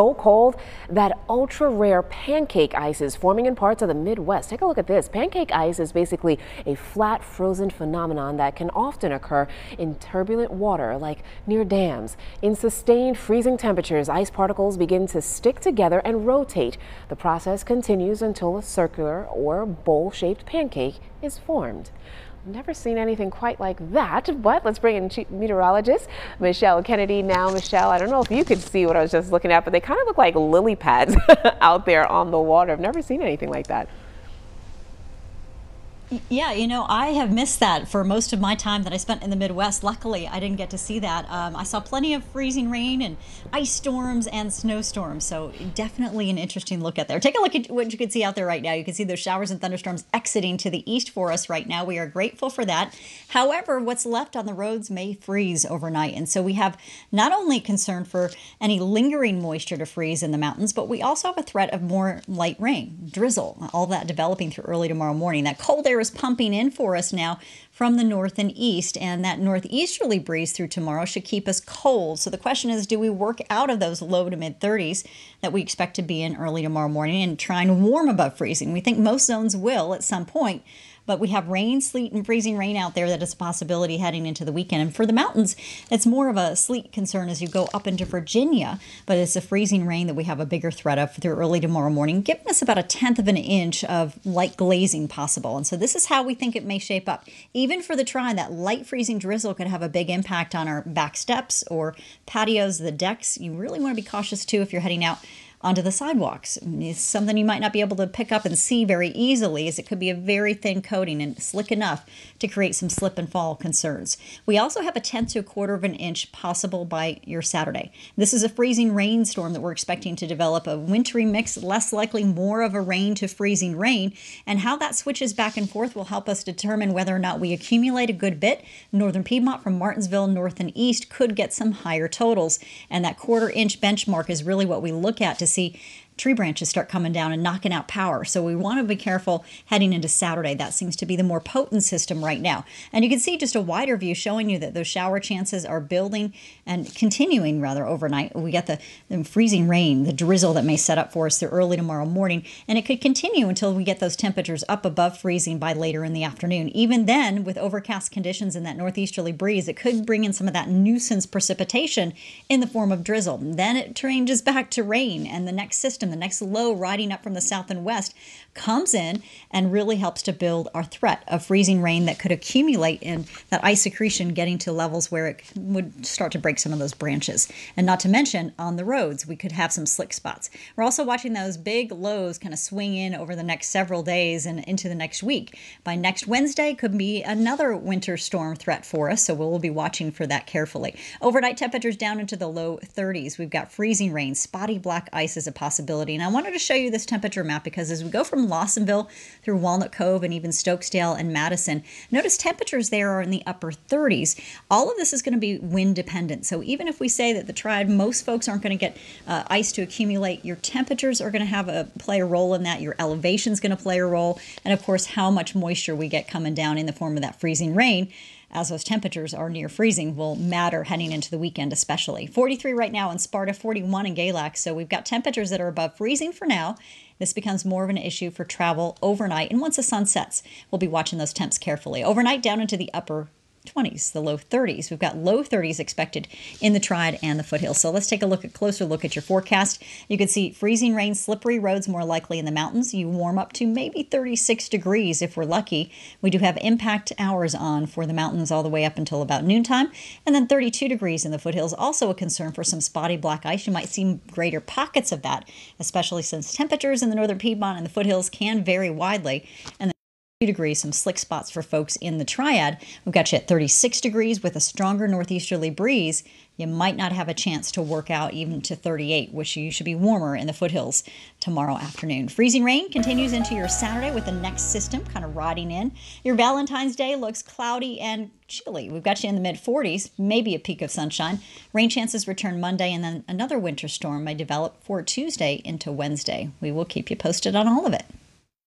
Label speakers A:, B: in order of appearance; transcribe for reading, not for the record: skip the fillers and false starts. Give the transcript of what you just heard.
A: So cold that ultra rare pancake ice is forming in parts of the Midwest. Take a look at this. Pancake ice is basically a flat frozen phenomenon that can often occur in turbulent water like near dams. In sustained freezing temperatures, ice particles begin to stick together and rotate. The process continues until a circular or bowl-shaped pancake is formed. Never seen anything quite like that, but let's bring in Chief Meteorologist Michelle Kennedy now. Michelle, I don't know if you could see what I was just looking at, but they kind of look like lily pads out there on the water. I've never seen anything like that.
B: Yeah, I have missed that for most of my time that I spent in the Midwest. Luckily, I didn't get to see that. I saw plenty of freezing rain and ice storms and snowstorms, so definitely an interesting look at there. Take a look at what you can see out there right now. You can see those showers and thunderstorms exiting to the east for us right now. We are grateful for that. However, what's left on the roads may freeze overnight, and so we have not only concern for any lingering moisture to freeze in the mountains, but we also have a threat of more light rain, drizzle, all that developing through early tomorrow morning. That cold air is pumping in for us now from the north and east, and that northeasterly breeze through tomorrow should keep us cold. So the question is, do we work out of those low to mid 30s that we expect to be in early tomorrow morning and try and warm above freezing? We think most zones will at some point, but we have rain, sleet, and freezing rain out there that is a possibility heading into the weekend. And for the mountains, it's more of a sleet concern as you go up into Virginia, but it's a freezing rain that we have a bigger threat of through early tomorrow morning, giving us about 1/10 of an inch of light glazing possible. And so this is how we think it may shape up. Even for the Tri, that light freezing drizzle could have a big impact on our back steps or patios, the decks. You really want to be cautious too if you're heading out onto the sidewalks. It's something you might not be able to pick up and see very easily, as it could be a very thin coating and slick enough to create some slip and fall concerns. We also have 1/10 to 1/4 of an inch possible by your Saturday. This is a freezing rainstorm that we're expecting to develop, a wintry mix, less likely more of a rain to freezing rain, and how that switches back and forth will help us determine whether or not we accumulate a good bit. Northern Piedmont from Martinsville north and east could get some higher totals, and that 1/4 inch benchmark is really what we look at to see tree branches start coming down and knocking out power. So we want to be careful heading into Saturday. That seems to be the more potent system right now. And you can see just a wider view showing you that those shower chances are building and continuing rather overnight. We got the freezing rain, the drizzle that may set up for us through early tomorrow morning, and it could continue until we get those temperatures up above freezing by later in the afternoon. Even then, with overcast conditions and that northeasterly breeze, it could bring in some of that nuisance precipitation in the form of drizzle. Then it changes back to rain, and the next system, the next low riding up from the south and west, comes in and really helps to build our threat of freezing rain that could accumulate in that ice accretion getting to levels where it would start to break some of those branches. And not to mention, on the roads, we could have some slick spots. We're also watching those big lows kind of swing in over the next several days and into the next week. By next Wednesday could be another winter storm threat for us, so we'll be watching for that carefully. Overnight temperatures down into the low 30s. We've got freezing rain, spotty black ice is a possibility. And I wanted to show you this temperature map because as we go from Lawsonville through Walnut Cove and even Stokesdale and Madison, notice temperatures there are in the upper 30s. All of this is going to be wind dependent. So even if we say that the Triad, most folks aren't going to get ice to accumulate, your temperatures are going to play a role in that. Your elevation is going to play a role. And of course, how much moisture we get coming down in the form of that freezing rain, as those temperatures are near freezing, will matter heading into the weekend especially. 43 right now in Sparta, 41 in Galax. So we've got temperatures that are above freezing for now. This becomes more of an issue for travel overnight. And once the sun sets, we'll be watching those temps carefully. Overnight down into the upper 20s, the low 30s. We've got low 30s expected in the Triad and the foothills. So let's take a closer look at your forecast. You can see freezing rain, slippery roads more likely in the mountains. You warm up to maybe 36 degrees if we're lucky. We do have impact hours on for the mountains all the way up until about noontime. And then 32 degrees in the foothills. Also a concern for some spotty black ice. You might see greater pockets of that, especially since temperatures in the northern Piedmont and the foothills can vary widely. And degrees, some slick spots for folks in the Triad. We've got you at 36 degrees with a stronger northeasterly breeze. You might not have a chance to work out even to 38, which you should be warmer in the foothills tomorrow afternoon. Freezing rain continues into your Saturday with the next system kind of riding in. Your Valentine's Day looks cloudy and chilly. We've got you in the mid 40s, maybe a peak of sunshine. Rain chances return Monday, and then another winter storm may develop for Tuesday into Wednesday. We will keep you posted on all of it.